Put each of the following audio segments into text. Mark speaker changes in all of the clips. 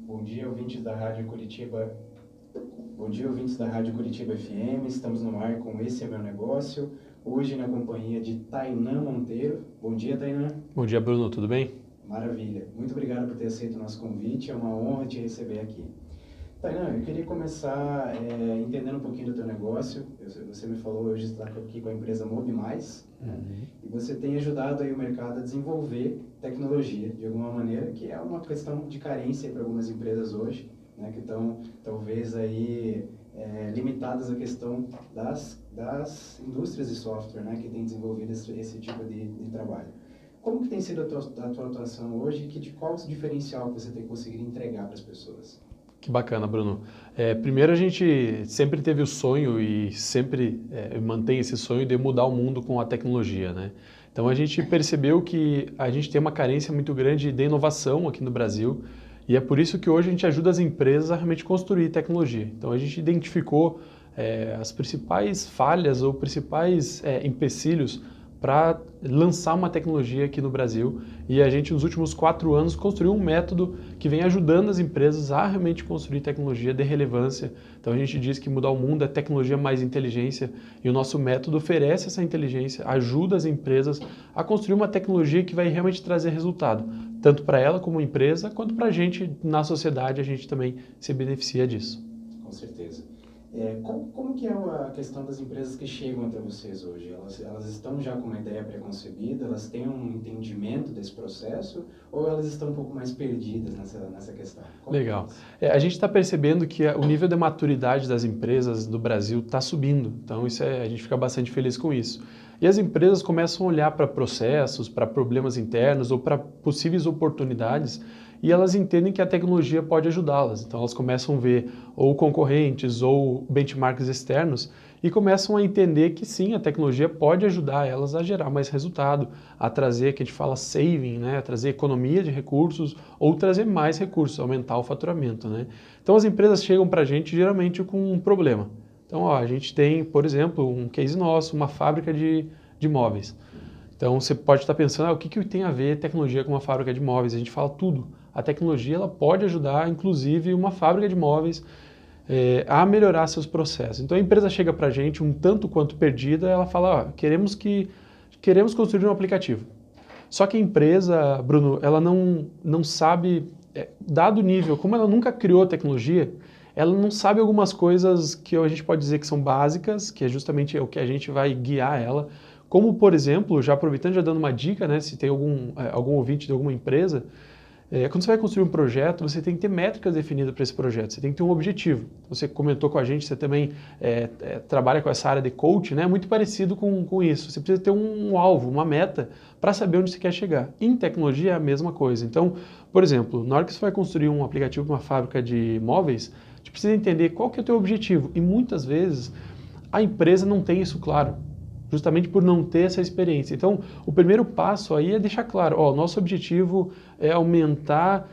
Speaker 1: Bom dia, ouvintes da Rádio Curitiba. Bom dia, ouvintes da Rádio Curitiba FM. Estamos no ar com Esse é Meu Negócio. Hoje na companhia de Tainã Monteiro. Bom dia, Tainã.
Speaker 2: Bom dia, Bruno. Tudo bem?
Speaker 1: Maravilha. Muito obrigado por ter aceito o nosso convite. É uma honra te receber aqui. Tainã, eu queria começar entendendo um pouquinho do teu negócio. Você me falou, hoje está aqui com a empresa MobiMais, né? E você tem ajudado aí o mercado a desenvolver tecnologia de alguma maneira, que é uma questão de carência para algumas empresas hoje, né, que estão talvez aí limitadas à questão das indústrias de software, né, que têm desenvolvido esse tipo de trabalho. Como que tem sido a tua atuação hoje e qual o diferencial que você tem conseguido entregar para as pessoas?
Speaker 2: Que bacana, Bruno. Primeiro, a gente sempre teve o sonho e sempre mantém esse sonho de mudar o mundo com a tecnologia, né? Então, a gente percebeu que a gente tem uma carência muito grande de inovação aqui no Brasil e é por isso que hoje a gente ajuda as empresas a realmente construir tecnologia. Então, a gente identificou as principais falhas ou principais empecilhos para lançar uma tecnologia aqui no Brasil e a gente nos últimos 4 anos construiu um método que vem ajudando as empresas a realmente construir tecnologia de relevância. Então a gente diz que mudar o mundo é tecnologia mais inteligência e o nosso método oferece essa inteligência, ajuda as empresas a construir uma tecnologia que vai realmente trazer resultado, tanto para ela como empresa, quanto para a gente na sociedade, a gente também se beneficia disso.
Speaker 1: Com certeza. Como que é a questão das empresas que chegam até vocês hoje? Elas estão já com uma ideia preconcebida? Elas têm um entendimento desse processo? Ou elas estão um pouco mais perdidas nessa questão?
Speaker 2: Legal. A gente está percebendo que o nível de maturidade das empresas do Brasil está subindo. Então, a gente fica bastante feliz com isso. E as empresas começam a olhar para processos, para problemas internos ou para possíveis oportunidades e elas entendem que a tecnologia pode ajudá-las. Então elas começam a ver ou concorrentes ou benchmarks externos e começam a entender que sim, a tecnologia pode ajudar elas a gerar mais resultado, a trazer, que a gente fala saving, né? A trazer economia de recursos ou trazer mais recursos, aumentar o faturamento, né? Então as empresas chegam para a gente geralmente com um problema. Então a gente tem, por exemplo, um case nosso, uma fábrica de móveis. Então você pode estar pensando, o que tem a ver tecnologia com uma fábrica de móveis? A gente fala tudo. A tecnologia ela pode ajudar, inclusive, uma fábrica de móveis a melhorar seus processos. Então a empresa chega para a gente um tanto quanto perdida, ela fala, queremos construir um aplicativo. Só que a empresa, Bruno, ela não sabe, dado o nível, como ela nunca criou tecnologia, ela não sabe algumas coisas que a gente pode dizer que são básicas, que é justamente o que a gente vai guiar ela. Como, por exemplo, já aproveitando, já dando uma dica, né, se tem algum ouvinte de alguma empresa, quando você vai construir um projeto, você tem que ter métricas definidas para esse projeto, você tem que ter um objetivo. Você comentou com a gente, você também trabalha com essa área de coach, né? Muito parecido com isso. Você precisa ter um alvo, uma meta, para saber onde você quer chegar. Em tecnologia é a mesma coisa. Então, por exemplo, na hora que você vai construir um aplicativo para uma fábrica de móveis, você precisa entender qual que é o teu objetivo. E muitas vezes a empresa não tem isso claro, justamente por não ter essa experiência. Então, o primeiro passo aí é deixar claro, nosso objetivo é aumentar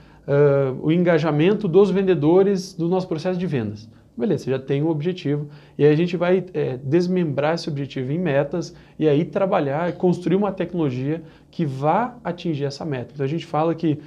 Speaker 2: o engajamento dos vendedores do nosso processo de vendas. Beleza, você já tem um objetivo e aí a gente vai desmembrar esse objetivo em metas e aí trabalhar e construir uma tecnologia que vá atingir essa meta. Então, a gente fala que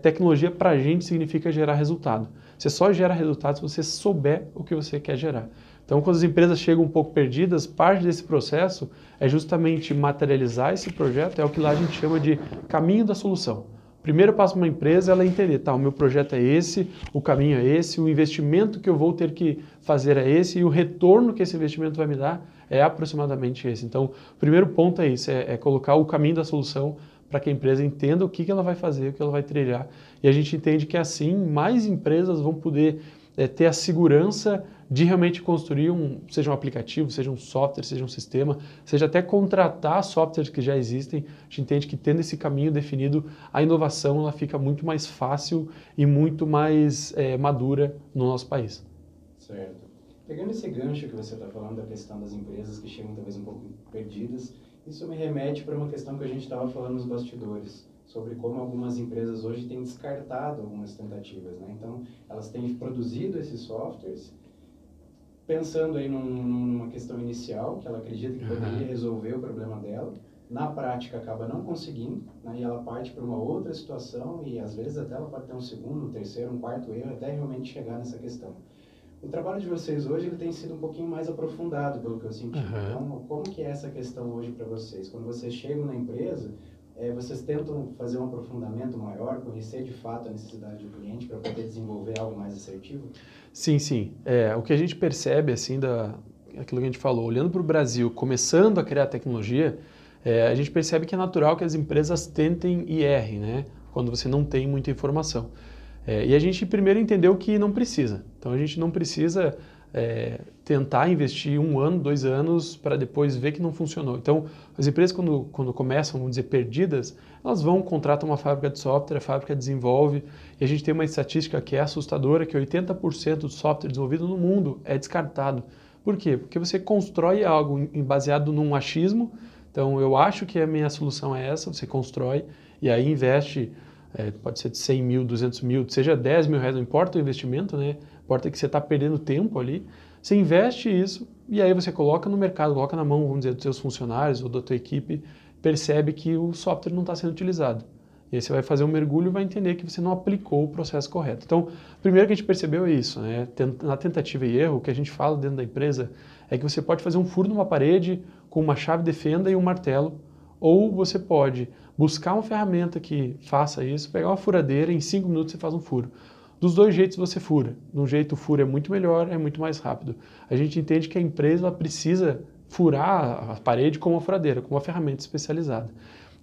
Speaker 2: tecnologia para a gente significa gerar resultado. Você só gera resultado se você souber o que você quer gerar. Então, quando as empresas chegam um pouco perdidas, parte desse processo é justamente materializar esse projeto, é o que lá a gente chama de caminho da solução. O primeiro passo para uma empresa é ela entender, o meu projeto é esse, o caminho é esse, o investimento que eu vou ter que fazer é esse e o retorno que esse investimento vai me dar é aproximadamente esse. Então, o primeiro ponto é isso, é colocar o caminho da solução para que a empresa entenda o que ela vai fazer, o que ela vai trilhar. E a gente entende que assim, mais empresas vão poder ter a segurança de realmente construir seja um aplicativo, seja um software, seja um sistema, seja até contratar softwares que já existem. A gente entende que tendo esse caminho definido, a inovação ela fica muito mais fácil e muito mais madura no nosso país.
Speaker 1: Certo. Pegando esse gancho que você está falando da questão das empresas que chegam talvez um pouco perdidas, isso me remete para uma questão que a gente estava falando nos bastidores, sobre como algumas empresas hoje têm descartado algumas tentativas, né? Então, elas têm produzido esses softwares, pensando aí numa questão inicial, que ela acredita que poderia resolver o problema dela, na prática acaba não conseguindo, né, e ela parte para uma outra situação e às vezes até ela pode ter um segundo, um terceiro, um quarto erro até realmente chegar nessa questão. O trabalho de vocês hoje ele tem sido um pouquinho mais aprofundado, pelo que eu senti. Então, como que é essa questão hoje para vocês? Quando vocês chegam na empresa, vocês tentam fazer um aprofundamento maior, conhecer de fato a necessidade do cliente para poder desenvolver algo mais assertivo?
Speaker 2: Sim, sim. O que a gente percebe, assim, aquilo que a gente falou, olhando para o Brasil, começando a criar tecnologia, a gente percebe que é natural que as empresas tentem e errem, né? Quando você não tem muita informação. E a gente primeiro entendeu que não precisa. Então a gente não precisa tentar investir 1 ano, 2 anos para depois ver que não funcionou. Então as empresas quando começam, vamos dizer, perdidas, elas vão, contratam uma fábrica de software, a fábrica desenvolve, e a gente tem uma estatística que é assustadora, que 80% do software desenvolvido no mundo é descartado. Por quê? Porque você constrói algo baseado num achismo. Então, eu acho que a minha solução é essa, você constrói e aí investe, pode ser de 100 mil, 200 mil, seja 10 mil reais, não importa o investimento, né? Importa que você está perdendo tempo ali. Você investe isso e aí você coloca no mercado, coloca na mão, vamos dizer, dos seus funcionários ou da tua equipe, percebe que o software não está sendo utilizado. E aí você vai fazer um mergulho e vai entender que você não aplicou o processo correto. Então, primeiro que a gente percebeu é isso, né? Na tentativa e erro, o que a gente fala dentro da empresa é que você pode fazer um furo numa parede com uma chave de fenda e um martelo, ou você pode buscar uma ferramenta que faça isso, pegar uma furadeira e em 5 minutos você faz um furo. Dos dois jeitos você fura. De um jeito o furo é muito melhor, é muito mais rápido. A gente entende que a empresa ela precisa furar a parede com uma furadeira, com uma ferramenta especializada.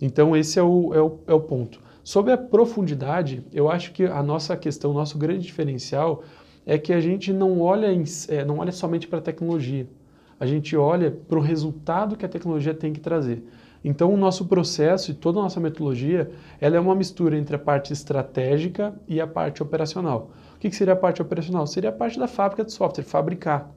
Speaker 2: Então esse é o ponto. Sobre a profundidade, eu acho que a nossa questão, o nosso grande diferencial é que a gente não olha somente para a tecnologia. A gente olha para o resultado que a tecnologia tem que trazer. Então, o nosso processo e toda a nossa metodologia, ela é uma mistura entre a parte estratégica e a parte operacional. O que seria a parte operacional? Seria a parte da fábrica de software, fabricar,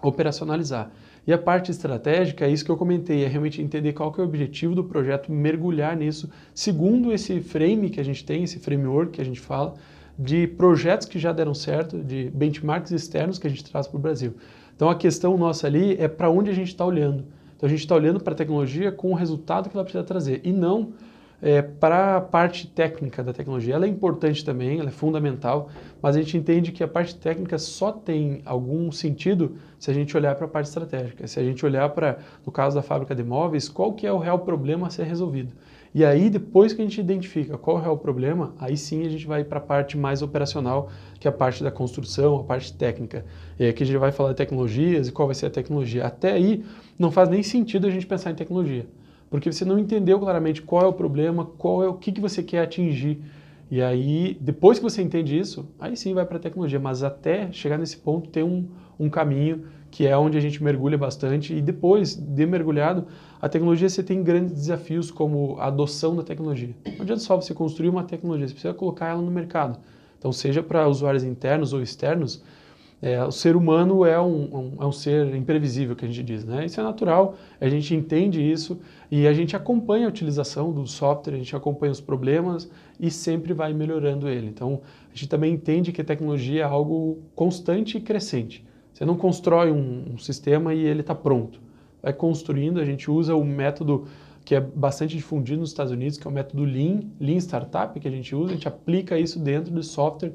Speaker 2: operacionalizar. E a parte estratégica, é isso que eu comentei, é realmente entender qual que é o objetivo do projeto, mergulhar nisso, segundo esse frame que a gente tem, esse framework que a gente fala, de projetos que já deram certo, de benchmarks externos que a gente traz para o Brasil. Então a questão nossa ali é para onde a gente está olhando. Então a gente está olhando para a tecnologia com o resultado que ela precisa trazer e não para a parte técnica da tecnologia. Ela é importante também, ela é fundamental, mas a gente entende que a parte técnica só tem algum sentido se a gente olhar para a parte estratégica, se a gente olhar para, no caso da fábrica de móveis, qual que é o real problema a ser resolvido. E aí, depois que a gente identifica qual é o real problema, aí sim a gente vai para a parte mais operacional, que é a parte da construção, a parte técnica. E aqui a gente vai falar de tecnologias e qual vai ser a tecnologia. Até aí, não faz nem sentido a gente pensar em tecnologia, porque você não entendeu claramente qual é o problema, o que você quer atingir. E aí, depois que você entende isso, aí sim vai para a tecnologia. Mas até chegar nesse ponto tem um caminho que é onde a gente mergulha bastante e depois de mergulhado, a tecnologia você tem grandes desafios como a adoção da tecnologia. Não adianta só você construir uma tecnologia, você precisa colocar ela no mercado. Então, seja para usuários internos ou externos, o ser humano é um ser imprevisível, que a gente diz, né? Isso é natural, a gente entende isso e a gente acompanha a utilização do software, a gente acompanha os problemas e sempre vai melhorando ele. Então, a gente também entende que a tecnologia é algo constante e crescente. Você não constrói um sistema e ele está pronto. Vai construindo, a gente usa o método que é bastante difundido nos Estados Unidos, que é o método Lean Startup, que a gente usa, a gente aplica isso dentro do software,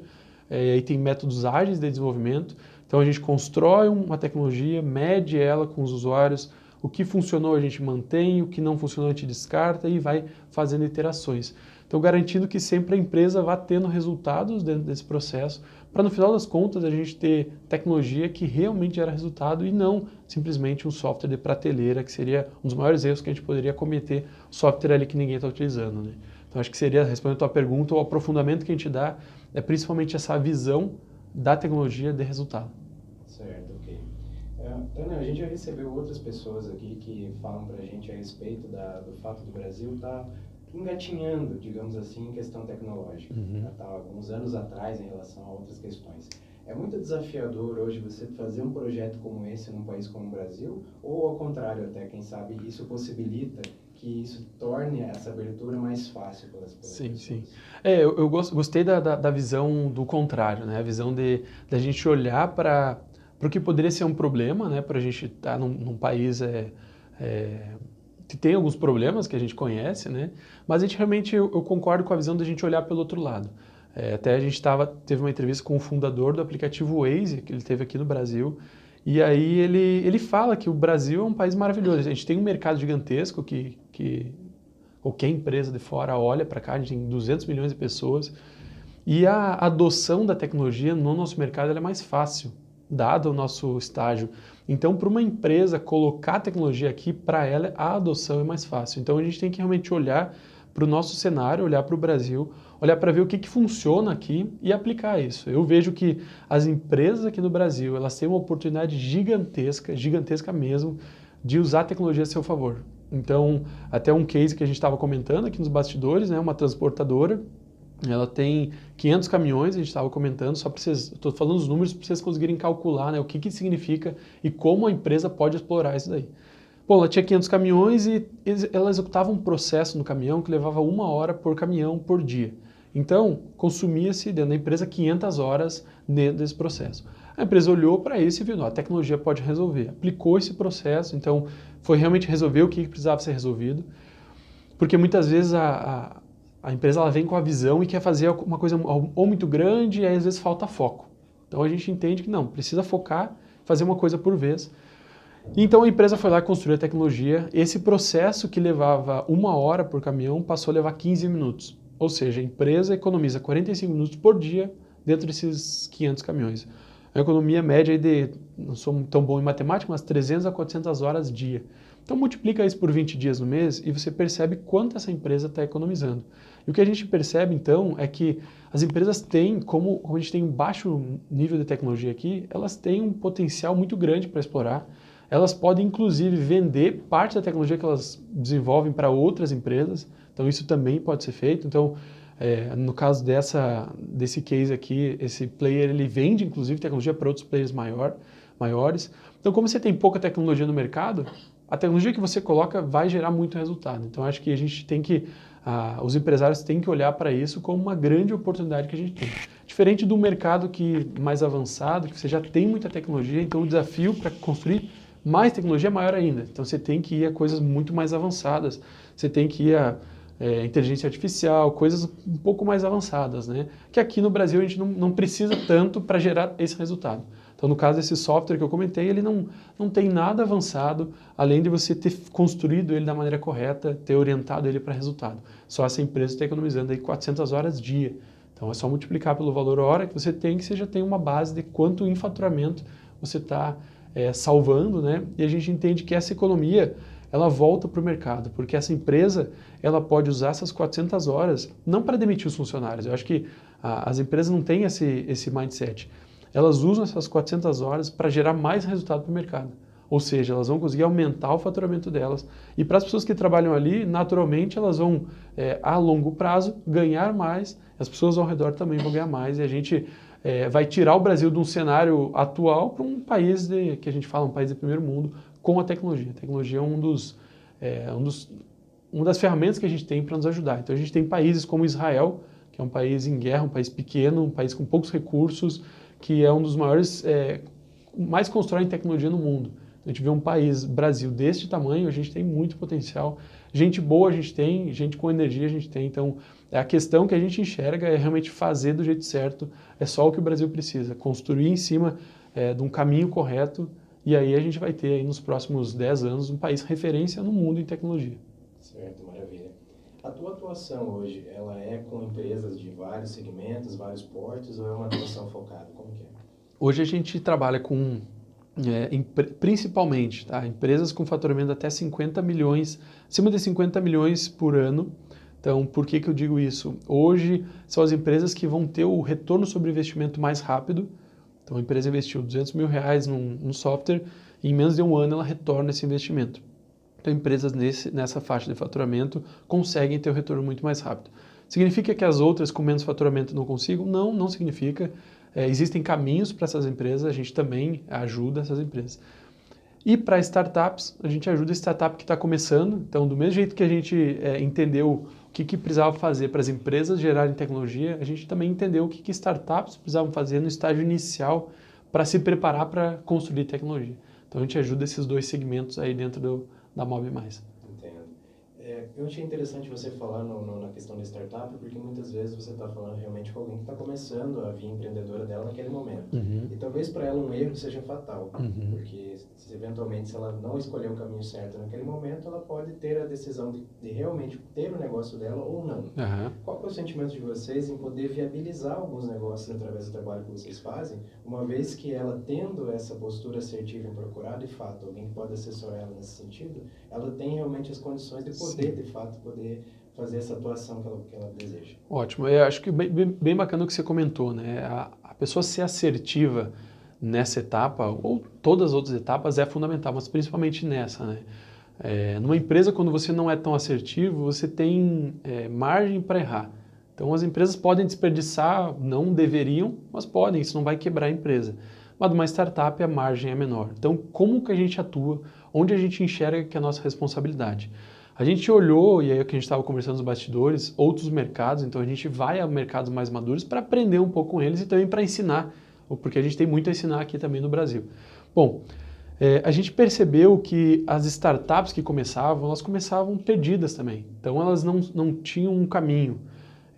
Speaker 2: e tem métodos ágeis de desenvolvimento. Então a gente constrói uma tecnologia, mede ela com os usuários, o que funcionou a gente mantém, o que não funcionou a gente descarta e vai fazendo iterações. Então garantindo que sempre a empresa vá tendo resultados dentro desse processo, para no final das contas a gente ter tecnologia que realmente gera resultado e não simplesmente um software de prateleira, que seria um dos maiores erros que a gente poderia cometer, software ali que ninguém está utilizando, né? Então acho que seria, respondendo a tua pergunta, o aprofundamento que a gente dá é principalmente essa visão da tecnologia de resultado.
Speaker 1: Certo, ok. Tânia, a gente já recebeu outras pessoas aqui que falam para a gente a respeito do fato do Brasil estar engatinhando, digamos assim, em questão tecnológica. Já está alguns anos atrás em relação a outras questões. É muito desafiador hoje você fazer um projeto como esse num país como o Brasil, ou ao contrário até, quem sabe, isso possibilita que isso torne essa abertura mais fácil pelas pessoas?
Speaker 2: Sim, sim. Eu gostei da visão do contrário, né? A visão da gente olhar para o que poderia ser um problema, né? Para a gente estar num país tem alguns problemas que a gente conhece, né? Mas a gente realmente, eu concordo com a visão da gente olhar pelo outro lado. Até a gente teve uma entrevista com o fundador do aplicativo Waze, que ele teve aqui no Brasil, e aí ele fala que o Brasil é um país maravilhoso. A gente tem um mercado gigantesco que qualquer empresa de fora olha para cá, a gente tem 200 milhões de pessoas, e a adoção da tecnologia no nosso mercado ela é mais fácil, dado o nosso estágio. Então, para uma empresa colocar a tecnologia aqui, para ela a adoção é mais fácil. Então, a gente tem que realmente olhar para o nosso cenário, olhar para o Brasil, olhar para ver o que funciona aqui e aplicar isso. Eu vejo que as empresas aqui no Brasil, elas têm uma oportunidade gigantesca, gigantesca mesmo, de usar a tecnologia a seu favor. Então, até um case que a gente estava comentando aqui nos bastidores, né, uma transportadora, ela tem 500 caminhões, a gente estava comentando, só para vocês, estou falando os números para vocês conseguirem calcular, né, o que significa e como a empresa pode explorar isso daí. Bom, ela tinha 500 caminhões e ela executava um processo no caminhão que levava 1 hora por caminhão por dia. Então, consumia-se dentro da empresa 500 horas dentro desse processo. A empresa olhou para isso e viu, não, a tecnologia pode resolver. Aplicou esse processo, então foi realmente resolver o que precisava ser resolvido. Porque muitas vezes a empresa ela vem com a visão e quer fazer uma coisa ou muito grande e aí às vezes falta foco. Então a gente entende que não, precisa focar, fazer uma coisa por vez. Então a empresa foi lá e construiu a tecnologia. Esse processo que levava 1 hora por caminhão passou a levar 15 minutos. Ou seja, a empresa economiza 45 minutos por dia dentro desses 500 caminhões. A economia média de, não sou tão bom em matemática, mas 300 a 400 horas dia. Então multiplica isso por 20 dias no mês e você percebe quanto essa empresa está economizando. E o que a gente percebe então é que as empresas têm, como a gente tem um baixo nível de tecnologia aqui, elas têm um potencial muito grande para explorar. Elas podem, inclusive, vender parte da tecnologia que elas desenvolvem para outras empresas. Então, isso também pode ser feito. Então, no caso desse case aqui, esse player, ele vende, inclusive, tecnologia para outros players maiores. Então, como você tem pouca tecnologia no mercado, a tecnologia que você coloca vai gerar muito resultado. Então, acho que a gente tem que, os empresários têm que olhar para isso como uma grande oportunidade que a gente tem. Diferente do mercado mais avançado, que você já tem muita tecnologia, então o desafio para construir mais tecnologia é maior ainda. Então você tem que ir a coisas muito mais avançadas, você tem que ir a inteligência artificial, coisas um pouco mais avançadas, né? Que aqui no Brasil a gente não precisa tanto para gerar esse resultado. Então no caso desse software que eu comentei, ele não tem nada avançado, além de você ter construído ele da maneira correta, ter orientado ele para resultado. Só essa empresa está economizando aí 400 horas dia. Então é só multiplicar pelo valor hora que você já tem uma base de quanto em faturamento você está salvando, né? E a gente entende que essa economia, ela volta para o mercado, porque essa empresa, ela pode usar essas 400 horas, não para demitir os funcionários. Eu acho que as empresas não têm esse mindset. Elas usam essas 400 horas para gerar mais resultado para o mercado. Ou seja, elas vão conseguir aumentar o faturamento delas. E para as pessoas que trabalham ali, naturalmente, elas vão, a longo prazo, ganhar mais. As pessoas ao redor também vão ganhar mais. E a gente vai tirar o Brasil de um cenário atual para um país que a gente fala, um país de primeiro mundo, com a tecnologia. A tecnologia é uma das ferramentas que a gente tem para nos ajudar. Então a gente tem países como Israel, que é um país em guerra, um país pequeno, um país com poucos recursos, que é um dos maiores, mais constrói em tecnologia no mundo. A gente vê um país, Brasil, deste tamanho, a gente tem muito potencial. Gente boa a gente tem, gente com energia a gente tem. Então, a questão que a gente enxerga é realmente fazer do jeito certo. É só o que o Brasil precisa, construir em cima de um caminho correto. E aí a gente vai ter aí nos próximos 10 anos um país referência no mundo em tecnologia.
Speaker 1: Certo, maravilha. A tua atuação hoje, ela é com empresas de vários segmentos, vários portos, ou é uma atuação focada? Como que é?
Speaker 2: Hoje a gente trabalha com, principalmente, tá? Empresas com faturamento até 50 milhões, acima de 50 milhões por ano. Então, por que eu digo isso? Hoje são as empresas que vão ter o retorno sobre investimento mais rápido. Então, a empresa investiu R$200 mil num software e em menos de um ano ela retorna esse investimento. Então, empresas nessa faixa de faturamento conseguem ter o retorno muito mais rápido. Significa que as outras com menos faturamento não consigam? Não, não significa. Existem caminhos para essas empresas, a gente também ajuda essas empresas. E para startups, a gente ajuda a startup que está começando. Então, do mesmo jeito que a gente entendeu o que precisava fazer para as empresas gerarem tecnologia, a gente também entendeu o que startups precisavam fazer no estágio inicial para se preparar para construir tecnologia. Então, a gente ajuda esses dois segmentos aí dentro da Mob+.
Speaker 1: Entendo. Eu achei interessante você falar na questão da startup, porque muitas vezes você está falando realmente com alguém que está começando a vida empreendedora dela naquele momento.
Speaker 2: Uhum.
Speaker 1: E talvez para ela um erro seja fatal,
Speaker 2: Uhum.
Speaker 1: porque eventualmente se ela não escolher o caminho certo naquele momento, ela pode ter a decisão de realmente ter o negócio dela ou não.
Speaker 2: Uhum.
Speaker 1: Qual é o sentimento de vocês em poder viabilizar alguns negócios através do trabalho que vocês fazem, uma vez que ela tendo essa postura assertiva em procurar, de fato, alguém que pode assessorar ela nesse sentido, ela tem realmente as condições de poder, de fato, poder fazer essa atuação que ela deseja.
Speaker 2: Ótimo, eu acho que bem bacana o que você comentou, né? A pessoa ser assertiva nessa etapa, ou todas as outras etapas, é fundamental, mas principalmente nessa, né? Numa empresa, quando você não é tão assertivo, você tem margem para errar. Então, as empresas podem desperdiçar, não deveriam, mas podem, isso não vai quebrar a empresa. Mas numa startup, a margem é menor. Então, como que a gente atua? Onde a gente enxerga que é a nossa responsabilidade? A gente olhou, e aí é o que a gente estava conversando nos bastidores, outros mercados, então a gente vai a mercados mais maduros para aprender um pouco com eles e também para ensinar, porque a gente tem muito a ensinar aqui também no Brasil. Bom, a gente percebeu que as startups que começavam, elas começavam perdidas também. Então elas não tinham um caminho,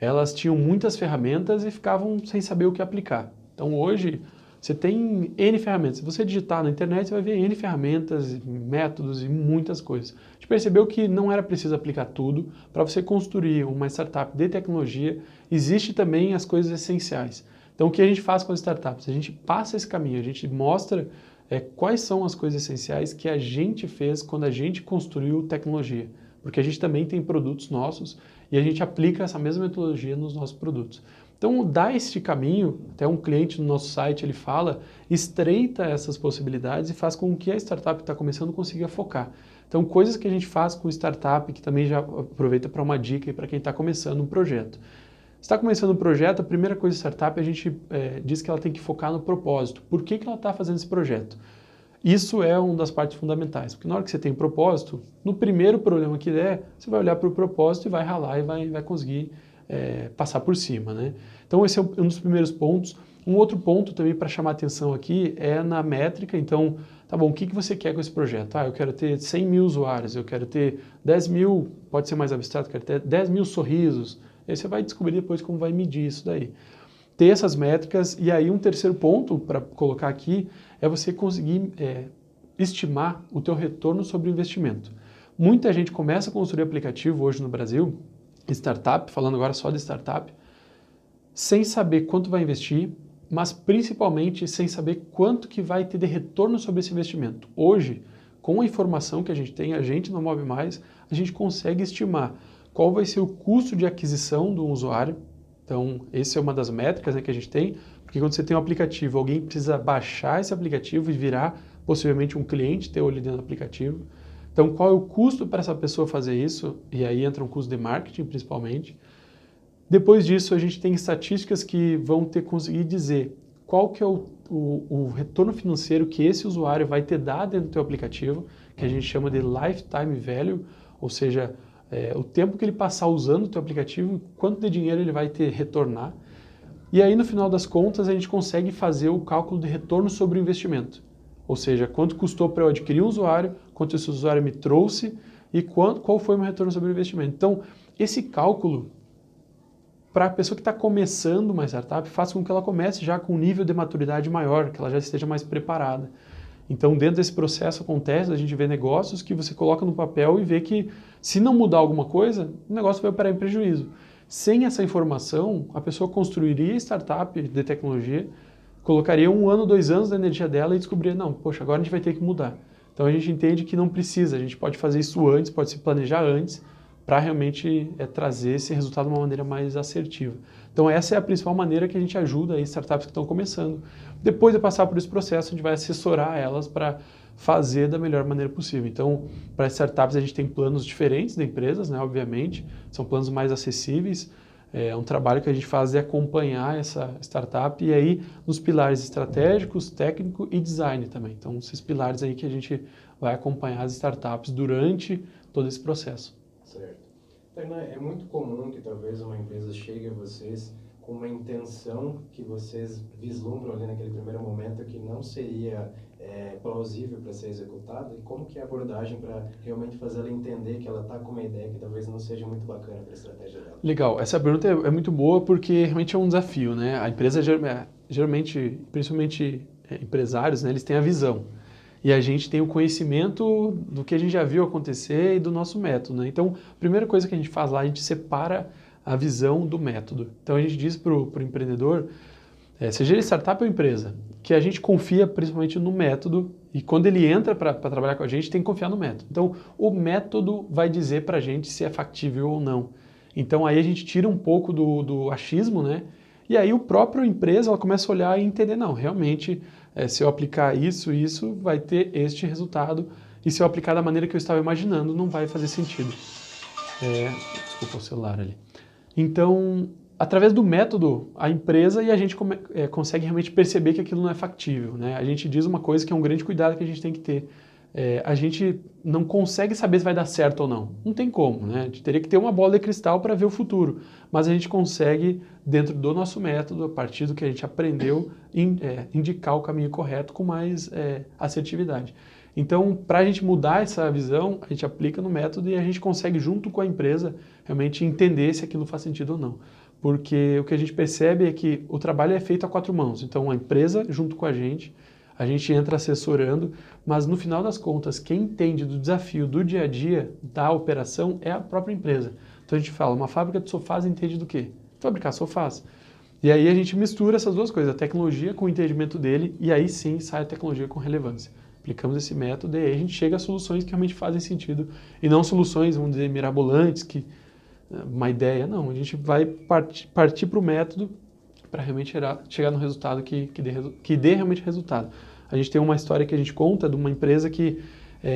Speaker 2: elas tinham muitas ferramentas e ficavam sem saber o que aplicar. Então hoje você tem N ferramentas. Se você digitar na internet, você vai ver N ferramentas, métodos e muitas coisas. A gente percebeu que não era preciso aplicar tudo. Para você construir uma startup de tecnologia, existe também as coisas essenciais. Então, o que a gente faz com as startups? A gente passa esse caminho, a gente mostra quais são as coisas essenciais que a gente fez quando a gente construiu tecnologia. Porque a gente também tem produtos nossos e a gente aplica essa mesma metodologia nos nossos produtos. Então, dá este caminho, até um cliente no nosso site, ele fala, estreita essas possibilidades e faz com que a startup que está começando consiga focar. Então, coisas que a gente faz com startup, que também já aproveita para uma dica para quem está começando um projeto. Está começando um projeto, a primeira coisa de startup, a gente diz que ela tem que focar no propósito. Por que ela está fazendo esse projeto? Isso é uma das partes fundamentais, porque na hora que você tem propósito, no primeiro problema que der, você vai olhar para o propósito e vai ralar e vai conseguir passar por cima, né? Então esse é um dos primeiros pontos. Um outro ponto também para chamar atenção aqui é na métrica. Então, tá bom, o que você quer com esse projeto? Eu quero ter 100 mil usuários, eu quero ter 10 mil, pode ser mais abstrato, quero ter 10 mil sorrisos. Aí você vai descobrir depois como vai medir isso daí. Ter essas métricas, e aí um terceiro ponto para colocar aqui é você conseguir estimar o teu retorno sobre o investimento. Muita gente começa a construir aplicativo hoje no Brasil, startup, falando agora só de startup, sem saber quanto vai investir, mas principalmente sem saber quanto que vai ter de retorno sobre esse investimento. Hoje, com a informação que a gente tem, a gente no Move Mais, a gente consegue estimar qual vai ser o custo de aquisição do usuário. Então, essa é uma das métricas que a gente tem, porque quando você tem um aplicativo, alguém precisa baixar esse aplicativo e virar possivelmente um cliente teu ali dentro do aplicativo. Então, qual é o custo para essa pessoa fazer isso? E aí entra um custo de marketing, principalmente. Depois disso, a gente tem estatísticas que vão ter que conseguir dizer qual que é o retorno financeiro que esse usuário vai ter dado dentro do teu aplicativo, que a gente chama de lifetime value, ou seja, o tempo que ele passar usando o teu aplicativo, quanto de dinheiro ele vai ter retornar. E aí, no final das contas, a gente consegue fazer o cálculo de retorno sobre o investimento. Ou seja, quanto custou para eu adquirir um usuário, quanto esse usuário me trouxe e qual foi o meu retorno sobre o investimento. Então, esse cálculo, para a pessoa que está começando uma startup, faz com que ela comece já com um nível de maturidade maior, que ela já esteja mais preparada. Então, dentro desse processo acontece, a gente vê negócios que você coloca no papel e vê que, se não mudar alguma coisa, o negócio vai operar em prejuízo. Sem essa informação, a pessoa construiria startup de tecnologia, colocaria 1 ano, 2 anos da energia dela e descobriria, não, poxa, agora a gente vai ter que mudar. Então a gente entende que não precisa, a gente pode fazer isso antes, pode se planejar antes, para realmente trazer esse resultado de uma maneira mais assertiva. Então essa é a principal maneira que a gente ajuda aí startups que estão começando. Depois de passar por esse processo, a gente vai assessorar elas para fazer da melhor maneira possível. Então, para as startups a gente tem planos diferentes de empresas, né, obviamente, são planos mais acessíveis. É um trabalho que a gente faz de acompanhar essa startup e aí nos pilares estratégicos, técnico e design também. Então, esses pilares aí que a gente vai acompanhar as startups durante todo esse processo.
Speaker 1: Certo. Tainá, é muito comum que talvez uma empresa chegue a vocês com uma intenção que vocês vislumbram ali naquele primeiro momento que não seria plausível para ser executada? E como que é a abordagem para realmente fazer ela entender que ela está com uma ideia que talvez não seja muito bacana para a estratégia dela?
Speaker 2: Legal, essa pergunta é muito boa porque realmente é um desafio, né? A empresa, geralmente, principalmente empresários, né, eles têm a visão. E a gente tem o conhecimento do que a gente já viu acontecer e do nosso método, né? Então, a primeira coisa que a gente faz lá, a gente separa a visão do método. Então, a gente diz para o empreendedor, seja ele startup ou empresa, que a gente confia principalmente no método e quando ele entra para trabalhar com a gente, tem que confiar no método. Então, o método vai dizer para a gente se é factível ou não. Então, aí a gente tira um pouco do achismo, né? E aí o próprio empresa ela começa a olhar e entender, não, realmente, se eu aplicar isso vai ter este resultado e se eu aplicar da maneira que eu estava imaginando, não vai fazer sentido. Desculpa o celular ali. Então, através do método, a empresa e a gente consegue realmente perceber que aquilo não é factível, né? A gente diz uma coisa que é um grande cuidado que a gente tem que ter. A gente não consegue saber se vai dar certo ou não. Não tem como, né? A gente teria que ter uma bola de cristal para ver o futuro. Mas a gente consegue, dentro do nosso método, a partir do que a gente aprendeu, indicar o caminho correto com mais assertividade. Então, para a gente mudar essa visão, a gente aplica no método e a gente consegue, junto com a empresa, realmente entender se aquilo faz sentido ou não. Porque o que a gente percebe é que o trabalho é feito a quatro mãos. Então, a empresa, junto com a gente entra assessorando, mas no final das contas, quem entende do desafio do dia a dia da operação é a própria empresa. Então a gente fala, uma fábrica de sofás entende do quê? Fabricar sofás. E aí a gente mistura essas duas coisas, a tecnologia com o entendimento dele, e aí sim sai a tecnologia com relevância. Aplicamos esse método e aí a gente chega a soluções que realmente fazem sentido, e não soluções, vamos dizer, mirabolantes, que uma ideia, não. A gente vai partir para o método para realmente chegar no resultado que dê realmente resultado. A gente tem uma história que a gente conta de uma empresa que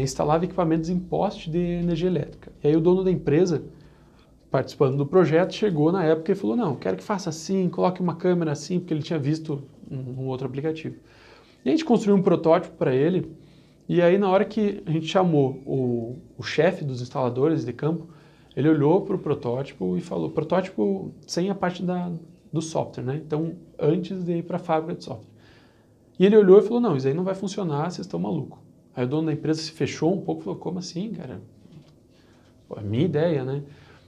Speaker 2: instalava equipamentos em poste de energia elétrica. E aí o dono da empresa, participando do projeto, chegou na época e falou, não, quero que faça assim, coloque uma câmera assim, porque ele tinha visto um outro aplicativo. E a gente construiu um protótipo para ele, e aí na hora que a gente chamou o chefe dos instaladores de campo, ele olhou para o protótipo e falou, protótipo sem a parte do software, né? Então, antes de ir para a fábrica de software. E ele olhou e falou, não, isso aí não vai funcionar, vocês estão malucos. Aí o dono da empresa se fechou um pouco e falou, como assim, cara? Pô, é minha ideia, né?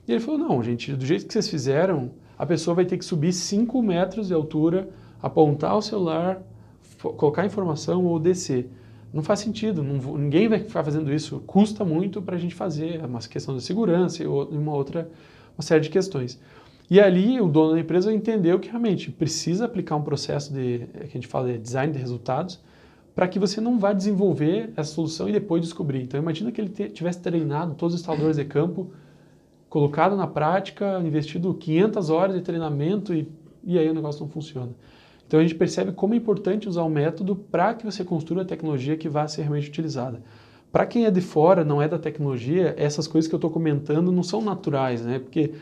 Speaker 2: E ele falou, não, gente, do jeito que vocês fizeram, a pessoa vai ter que subir 5 metros de altura, apontar o celular, colocar informação ou descer. Não faz sentido, ninguém vai ficar fazendo isso, custa muito para a gente fazer, é uma questão de segurança e uma série de questões. E ali o dono da empresa entendeu que realmente precisa aplicar um processo que a gente fala de design de resultados para que você não vá desenvolver essa solução e depois descobrir. Então imagina que ele tivesse treinado todos os instaladores de campo, colocado na prática, investido 500 horas de treinamento e aí o negócio não funciona. Então a gente percebe como é importante usar o método para que você construa a tecnologia que vá ser realmente utilizada. Para quem é de fora, não é da tecnologia, essas coisas que eu estou comentando não são naturais, né? Porque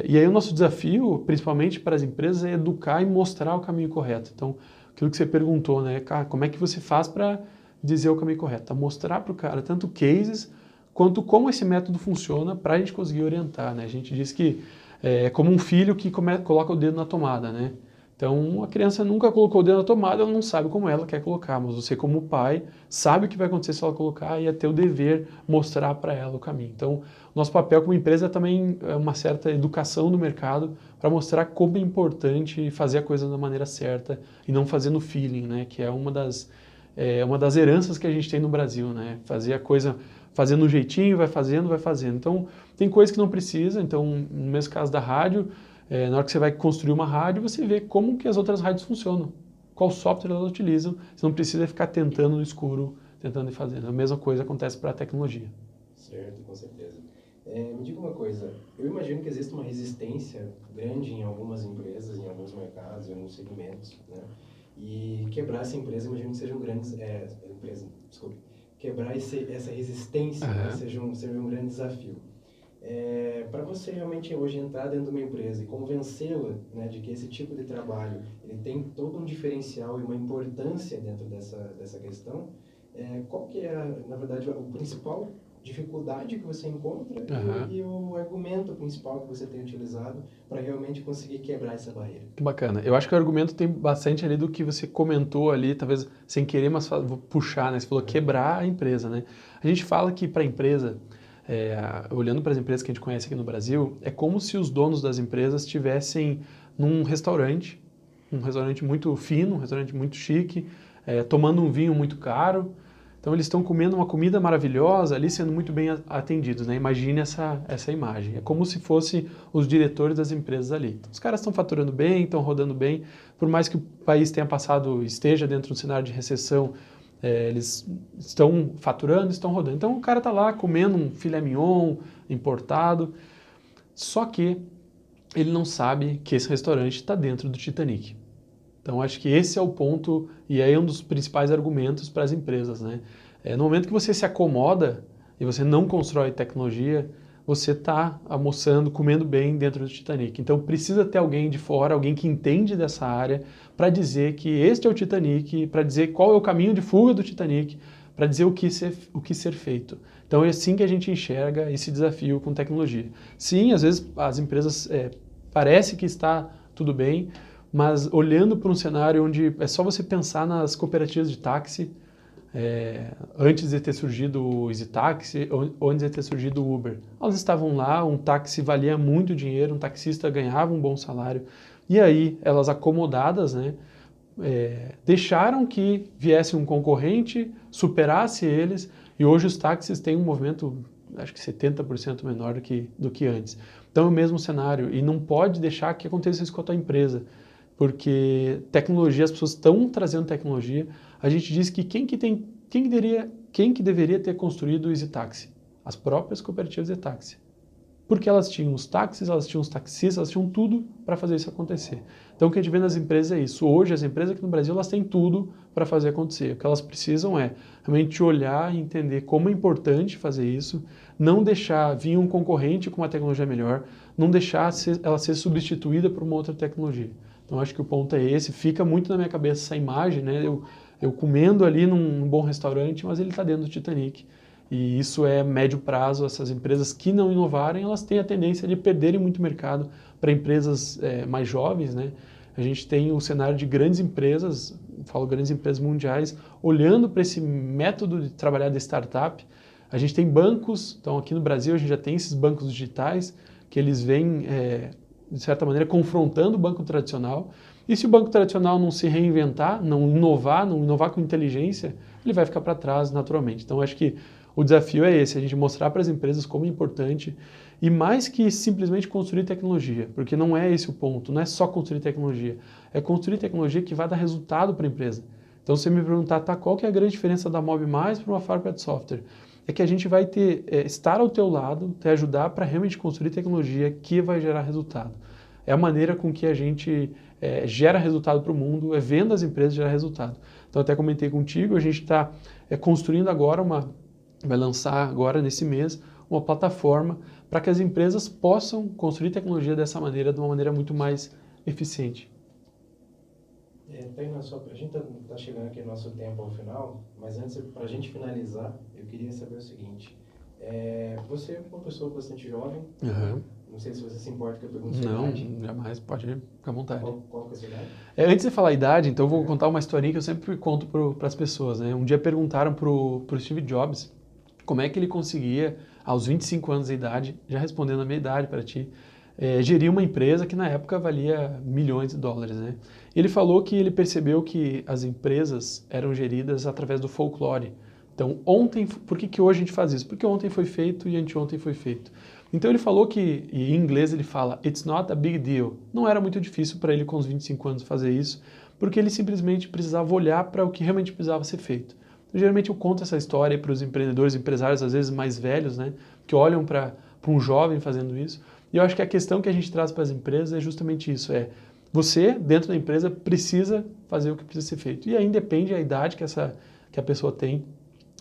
Speaker 2: e aí o nosso desafio, principalmente para as empresas, é educar e mostrar o caminho correto. Então, aquilo que você perguntou, né? Cara, como é que você faz para dizer o caminho correto? É mostrar para o cara tanto cases, quanto como esse método funciona para a gente conseguir orientar, né? A gente diz que é como um filho que coloca o dedo na tomada, né? Então, a criança nunca colocou o dedo na tomada, ela não sabe como ela quer colocar, mas você como pai sabe o que vai acontecer se ela colocar e é teu dever mostrar para ela o caminho. Então, nosso papel como empresa também é uma certa educação no mercado para mostrar como é importante fazer a coisa da maneira certa e não fazer no feeling, né? Que é uma das heranças que a gente tem no Brasil, né? Fazer a coisa fazendo um jeitinho, vai fazendo. Então, tem coisas que não precisa. Então, no mesmo caso da rádio, na hora que você vai construir uma rádio, você vê como que as outras rádios funcionam, qual software elas utilizam, você não precisa ficar tentando no escuro, tentando ir fazendo. A mesma coisa acontece para a tecnologia.
Speaker 1: Certo, com certeza. Me diga uma coisa, eu imagino que existe uma resistência grande em algumas empresas, em alguns mercados, em alguns segmentos, né? E quebrar essa empresa, imagino que seja quebrar essa resistência, né? seja um grande desafio. Para você realmente hoje entrar dentro de uma empresa e convencê-la, né, de que esse tipo de trabalho ele tem todo um diferencial e uma importância dentro dessa questão, qual que é, na verdade, o principal dificuldade que você encontra e o argumento principal que você tem utilizado para realmente conseguir quebrar essa barreira.
Speaker 2: Que bacana. Eu acho que o argumento tem bastante ali do que você comentou ali, talvez sem querer, mas vou puxar, né? Você falou quebrar a empresa, né? A gente fala que para a empresa, olhando para as empresas que a gente conhece aqui no Brasil, é como se os donos das empresas estivessem num restaurante, um restaurante muito fino, um restaurante muito chique, tomando um vinho muito caro. Então eles estão comendo uma comida maravilhosa ali, sendo muito bem atendidos, né? Imagine essa imagem. É como se fossem os diretores das empresas ali. Então, os caras estão faturando bem, estão rodando bem, por mais que o país esteja dentro de um cenário de recessão, eles estão faturando, estão rodando. Então o cara está lá comendo um filé mignon importado, só que ele não sabe que esse restaurante está dentro do Titanic. Então, acho que esse é o ponto e é um dos principais argumentos para as empresas, né? No momento que você se acomoda e você não constrói tecnologia, você está almoçando, comendo bem dentro do Titanic. Então, precisa ter alguém de fora, alguém que entende dessa área, para dizer que este é o Titanic, para dizer qual é o caminho de fuga do Titanic, para dizer o que ser feito. Então, é assim que a gente enxerga esse desafio com tecnologia. Sim, às vezes as empresas parece que está tudo bem, mas olhando para um cenário onde é só você pensar nas cooperativas de táxi, antes de ter surgido o EasyTaxi, ou antes de ter surgido o Uber. Elas estavam lá, um táxi valia muito dinheiro, um taxista ganhava um bom salário, e aí elas acomodadas, né, deixaram que viesse um concorrente, superasse eles, e hoje os táxis têm um movimento, acho que 70% menor do que antes. Então é o mesmo cenário, e não pode deixar que aconteça isso com a tua empresa. Porque tecnologia, as pessoas estão trazendo tecnologia. A gente diz que quem que deveria ter construído o EasyTaxi? As próprias cooperativas de táxi. Porque elas tinham os táxis, elas tinham os taxistas, elas tinham tudo para fazer isso acontecer. Então o que a gente vê nas empresas é isso. Hoje as empresas aqui no Brasil, elas têm tudo para fazer acontecer. O que elas precisam é realmente olhar e entender como é importante fazer isso, não deixar vir um concorrente com uma tecnologia melhor, não deixar ela ser substituída por uma outra tecnologia. Então, acho que o ponto é esse. Fica muito na minha cabeça essa imagem, né? Eu comendo ali num bom restaurante, mas ele está dentro do Titanic. E isso é médio prazo. Essas empresas que não inovarem, elas têm a tendência de perderem muito mercado para empresas mais jovens, né? A gente tem o cenário de grandes empresas, falo grandes empresas mundiais, olhando para esse método de trabalhar de startup. A gente tem bancos, então aqui no Brasil a gente já tem esses bancos digitais, que eles vêm de certa maneira, confrontando o banco tradicional. E se o banco tradicional não se reinventar, não inovar com inteligência, ele vai ficar para trás naturalmente. Então, acho que o desafio é esse, a gente mostrar para as empresas como é importante e mais que simplesmente construir tecnologia, porque não é esse o ponto, não é só construir tecnologia, é construir tecnologia que vai dar resultado para a empresa. Então, se você me perguntar, qual que é a grande diferença da MobMais para uma fábrica de software? É que a gente vai estar ao teu lado, te ajudar para realmente construir tecnologia que vai gerar resultado. É a maneira com que a gente gera resultado para o mundo, é vendo as empresas gerar resultado. Então, até comentei contigo, a gente está construindo agora vai lançar agora nesse mês, uma plataforma para que as empresas possam construir tecnologia dessa maneira, de uma maneira muito mais eficiente.
Speaker 1: A gente está chegando aqui no nosso tempo ao final, mas antes, para a gente finalizar, eu queria saber o seguinte. Você é uma pessoa bastante jovem, não sei se você se importa que eu pergunte sua idade.
Speaker 2: Não, jamais, pode ficar à vontade.
Speaker 1: Qual que é a sua idade?
Speaker 2: Antes de falar a idade, então eu vou contar uma historinha que eu sempre conto para as pessoas, né? Um dia perguntaram para o Steve Jobs como é que ele conseguia, aos 25 anos de idade, já respondendo a minha idade para ti, gerir uma empresa que na época valia milhões de dólares, né? Ele falou que ele percebeu que as empresas eram geridas através do folclore. Então, por que hoje a gente faz isso? Porque ontem foi feito e anteontem foi feito. Então ele falou que, e em inglês ele fala, it's not a big deal. Não era muito difícil para ele com os 25 anos fazer isso, porque ele simplesmente precisava olhar para o que realmente precisava ser feito. Então, geralmente eu conto essa história para os empreendedores, empresários às vezes mais velhos, né, que olham para um jovem fazendo isso. E eu acho que a questão que a gente traz para as empresas é justamente isso, você, dentro da empresa, precisa fazer o que precisa ser feito. E aí depende da idade que a pessoa tem,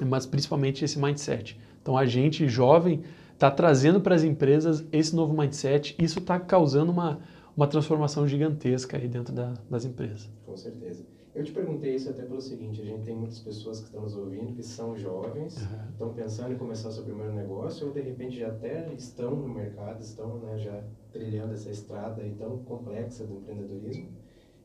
Speaker 2: mas principalmente esse mindset. Então a gente, jovem, está trazendo para as empresas esse novo mindset, isso está causando uma transformação gigantesca aí dentro das empresas.
Speaker 1: Com certeza.
Speaker 3: Eu te perguntei isso até pelo seguinte, a gente tem muitas pessoas que estão nos ouvindo, que são jovens, estão pensando em começar seu primeiro negócio, ou de repente já até estão no mercado, estão, né, já trilhando essa estrada aí tão complexa do empreendedorismo.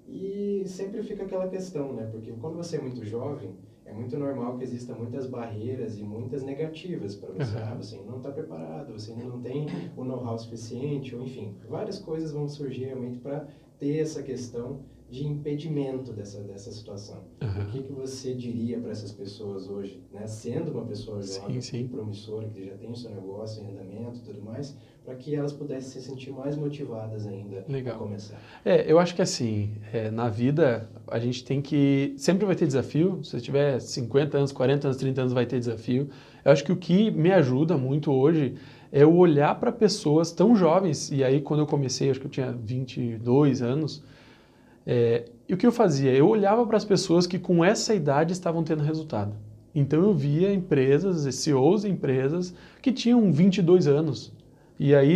Speaker 3: E sempre fica aquela questão, né? Porque quando você é muito jovem, é muito normal que existam muitas barreiras e muitas negativas para você. Você ainda não está preparado, você ainda não tem o know-how suficiente, ou enfim, várias coisas vão surgir realmente para ter essa questão de impedimento dessa situação. O que você diria para essas pessoas hoje, né? Sendo uma pessoa jovem, promissora, que já tem o seu negócio em andamento e tudo mais, para que elas pudessem se sentir mais motivadas ainda a começar?
Speaker 2: Eu acho que assim, na vida a gente tem que... Sempre vai ter desafio, se você tiver 50 anos, 40 anos, 30 anos vai ter desafio. Eu acho que o que me ajuda muito hoje é eu olhar para pessoas tão jovens, e aí quando eu comecei, acho que eu tinha 22 anos, e o que eu fazia? Eu olhava para as pessoas que com essa idade estavam tendo resultado. Então eu via empresas, CEOs de empresas que tinham 22 anos. E aí,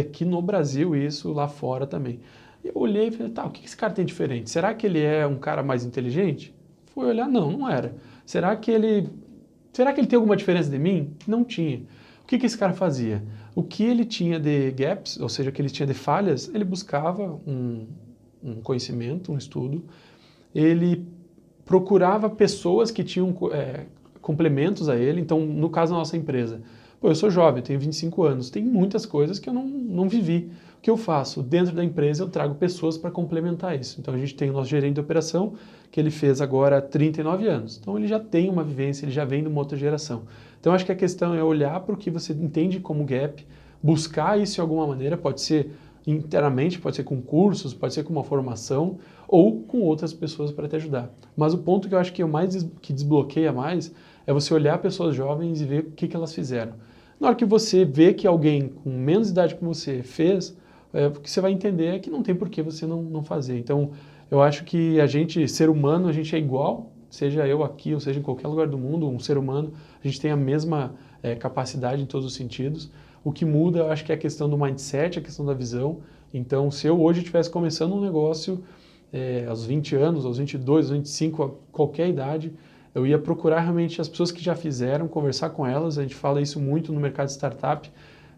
Speaker 2: aqui no Brasil, isso, lá fora também. Eu olhei e falei, tá, o que esse cara tem diferente? Será que ele é um cara mais inteligente? Fui olhar, não era. Será que ele tem alguma diferença de mim? Não tinha. O que esse cara fazia? O que ele tinha de gaps, ou seja, o que ele tinha de falhas, ele buscava um conhecimento, um estudo, ele procurava pessoas que tinham complementos a ele. Então, no caso da nossa empresa, eu sou jovem, eu tenho 25 anos, tem muitas coisas que eu não vivi. O que eu faço? Dentro da empresa eu trago pessoas para complementar isso. Então a gente tem o nosso gerente de operação, que ele fez agora 39 anos. Então ele já tem uma vivência, ele já vem de uma outra geração. Então acho que a questão é olhar para o que você entende como gap, buscar isso de alguma maneira, pode ser internamente, pode ser com cursos, pode ser com uma formação ou com outras pessoas para te ajudar. Mas o ponto que eu acho que que desbloqueia mais é você olhar pessoas jovens e ver o que elas fizeram. Na hora que você vê que alguém com menos idade que você fez, o que você vai entender é que não tem por que você não fazer. Então, eu acho que a gente, ser humano, a gente é igual, seja eu aqui ou seja em qualquer lugar do mundo, um ser humano, a gente tem a mesma capacidade em todos os sentidos. O que muda, eu acho que é a questão do mindset, a questão da visão. Então, se eu hoje estivesse começando um negócio aos 20 anos, aos 22, aos 25, a qualquer idade, eu ia procurar realmente as pessoas que já fizeram, conversar com elas. A gente fala isso muito no mercado de startup,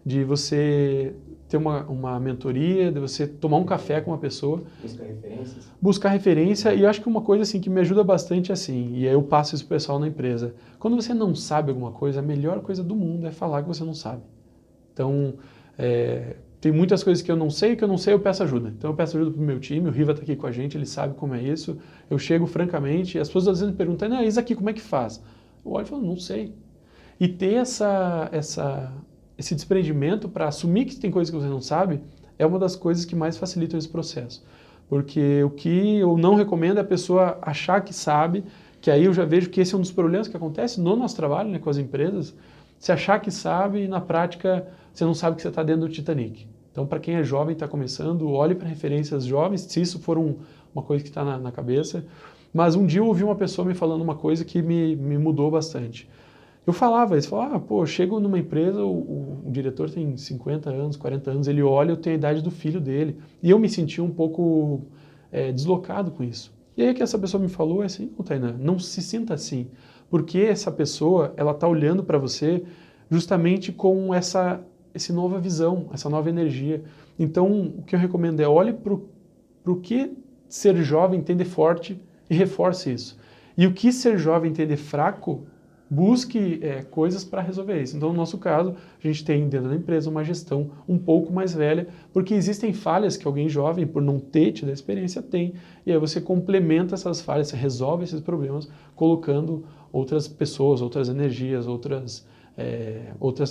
Speaker 2: de você ter uma mentoria, de você tomar um café com uma pessoa.
Speaker 3: Buscar referências.
Speaker 2: Buscar referência, e eu acho que uma coisa assim que me ajuda bastante assim, e aí eu passo isso pro pessoal na empresa. Quando você não sabe alguma coisa, a melhor coisa do mundo é falar que você não sabe. Então, tem muitas coisas que eu não sei, eu peço ajuda. Então eu peço ajuda pro meu time, o Riva está aqui com a gente, ele sabe como é isso. Eu chego francamente, e as pessoas às vezes me perguntam, isso aqui como é que faz? Eu olho e falo, não sei. E ter esse desprendimento para assumir que tem coisas que você não sabe, é uma das coisas que mais facilitam esse processo. Porque o que eu não recomendo é a pessoa achar que sabe, que aí eu já vejo que esse é um dos problemas que acontece no nosso trabalho, né, com as empresas. Você achar que sabe e na prática você não sabe que você está dentro do Titanic. Então, para quem é jovem e está começando, olhe para referências jovens, se isso for uma coisa que está na cabeça. Mas um dia eu ouvi uma pessoa me falando uma coisa que me mudou bastante. Eles falavam, eu chego numa empresa, o diretor tem 50 anos, 40 anos, ele olha, eu tenho a idade do filho dele. E eu me senti um pouco deslocado com isso. E aí que essa pessoa me falou assim, Tainá, não se sinta assim. Porque essa pessoa, ela está olhando para você justamente com essa nova visão, essa nova energia. Então, o que eu recomendo é olhe para o que ser jovem tem de forte e reforce isso. E o que ser jovem tem de fraco, busque coisas para resolver isso. Então, no nosso caso, a gente tem dentro da empresa uma gestão um pouco mais velha, porque existem falhas que alguém jovem, por não ter tido a experiência, tem. E aí você complementa essas falhas, você resolve esses problemas, colocando outras pessoas, outras energias, outras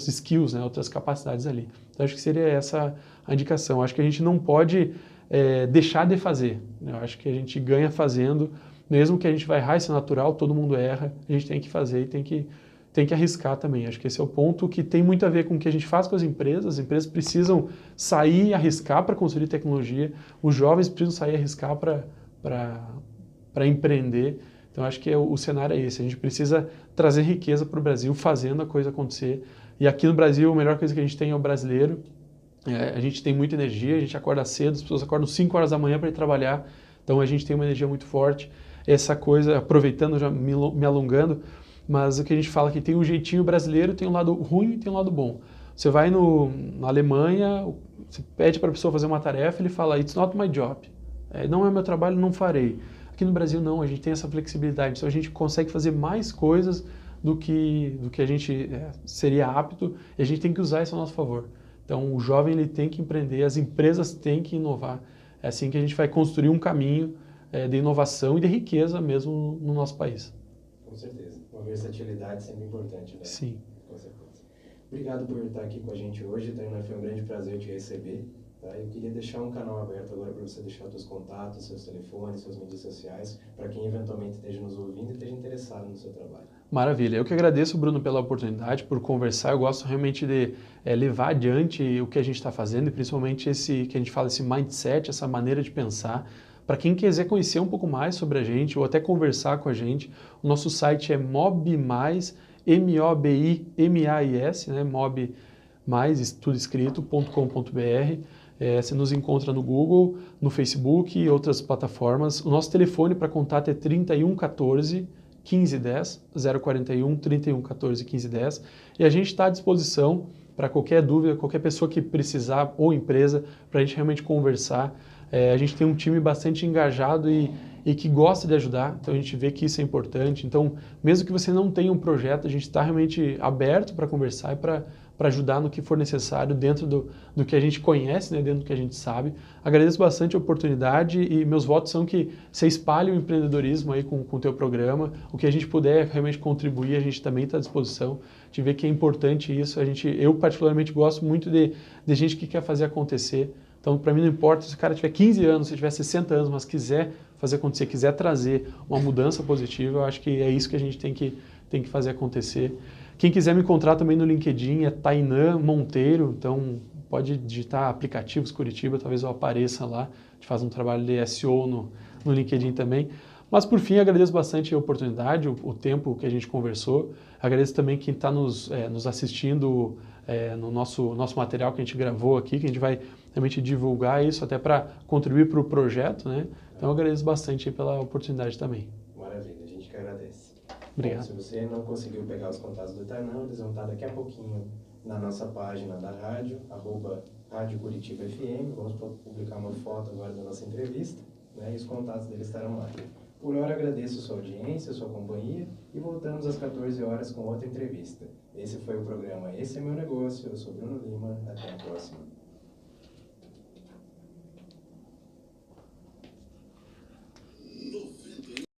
Speaker 2: skills, né, outras capacidades ali. Então, acho que seria essa a indicação. Acho que a gente não pode deixar de fazer. Eu acho que a gente ganha fazendo, mesmo que a gente vai errar, isso é natural, todo mundo erra, a gente tem que fazer e tem que arriscar também. Acho que esse é o ponto que tem muito a ver com o que a gente faz com as empresas precisam sair e arriscar para construir tecnologia, os jovens precisam sair e arriscar para empreender. Então, acho que o cenário é esse, a gente precisa trazer riqueza para o Brasil, fazendo a coisa acontecer. E aqui no Brasil, a melhor coisa que a gente tem é o brasileiro, a gente tem muita energia, a gente acorda cedo, as pessoas acordam 5 horas da manhã para ir trabalhar, então a gente tem uma energia muito forte. essa coisa, aproveitando, já me alongando, mas o que a gente fala que tem um jeitinho brasileiro, tem um lado ruim e tem um lado bom. Você vai na Alemanha, você pede para a pessoa fazer uma tarefa, ele fala, it's not my job. Não é meu trabalho, não farei. Aqui no Brasil não, a gente tem essa flexibilidade, então a gente consegue fazer mais coisas do que a gente seria apto, e a gente tem que usar isso a nosso favor. Então o jovem ele tem que empreender, as empresas têm que inovar. É assim que a gente vai construir um caminho de inovação e de riqueza mesmo no nosso país.
Speaker 3: Com certeza. Uma versatilidade sempre importante, né?
Speaker 2: Sim.
Speaker 3: Com certeza. Obrigado por estar aqui com a gente hoje, Tainá. Foi um grande prazer te receber. Tá? Eu queria deixar um canal aberto agora para você deixar seus contatos, seus telefones, suas mídias sociais, para quem eventualmente esteja nos ouvindo e esteja interessado no seu trabalho.
Speaker 2: Maravilha. Eu que agradeço, Bruno, pela oportunidade, por conversar. Eu gosto realmente de levar adiante o que a gente está fazendo e principalmente esse que a gente fala, esse mindset, essa maneira de pensar. Para quem quiser conhecer um pouco mais sobre a gente ou até conversar com a gente, o nosso site é mobimais, MOBIMAIS, né? mobimais, tudo escrito.com.br. Você nos encontra no Google, no Facebook e outras plataformas. O nosso telefone para contato é 3114 1510, 041 3114 1510. E a gente está à disposição para qualquer dúvida, qualquer pessoa que precisar ou empresa, para a gente realmente conversar. A gente tem um time bastante engajado e que gosta de ajudar, então a gente vê que isso é importante. Então, mesmo que você não tenha um projeto, a gente está realmente aberto para conversar e para ajudar no que for necessário dentro do que a gente conhece, né, dentro do que a gente sabe. Agradeço bastante a oportunidade e meus votos são que você espalhe o empreendedorismo aí com o teu programa. O que a gente puder realmente contribuir, a gente também está à disposição. De ver que é importante isso. Eu particularmente gosto muito de gente que quer fazer acontecer. Então, para mim não importa se o cara tiver 15 anos, se tiver 60 anos, mas quiser fazer acontecer, quiser trazer uma mudança positiva, eu acho que é isso que a gente tem que fazer acontecer. Quem quiser me encontrar também no LinkedIn é Tainan Monteiro, então pode digitar aplicativos Curitiba, talvez eu apareça lá, a gente faz um trabalho de SEO no LinkedIn também. Mas por fim, agradeço bastante a oportunidade, o tempo que a gente conversou, agradeço também quem está nos assistindo no nosso material que a gente gravou aqui, que a gente vai realmente divulgar isso até para contribuir para o projeto, né? Então eu agradeço bastante pela oportunidade também.
Speaker 3: Maravilha, a gente que agradece.
Speaker 2: Obrigado.
Speaker 3: Bom, se você não conseguiu pegar os contatos do Tainan, eles vão estar daqui a pouquinho na nossa página da rádio, @Rádio Curitiba FM. Vamos publicar uma foto agora da nossa entrevista, né? E os contatos deles estarão lá. Por hora, agradeço a sua audiência, a sua companhia e voltamos às 14 horas com outra entrevista. Esse foi o programa Esse é Meu Negócio. Eu sou Bruno Lima. Até a próxima.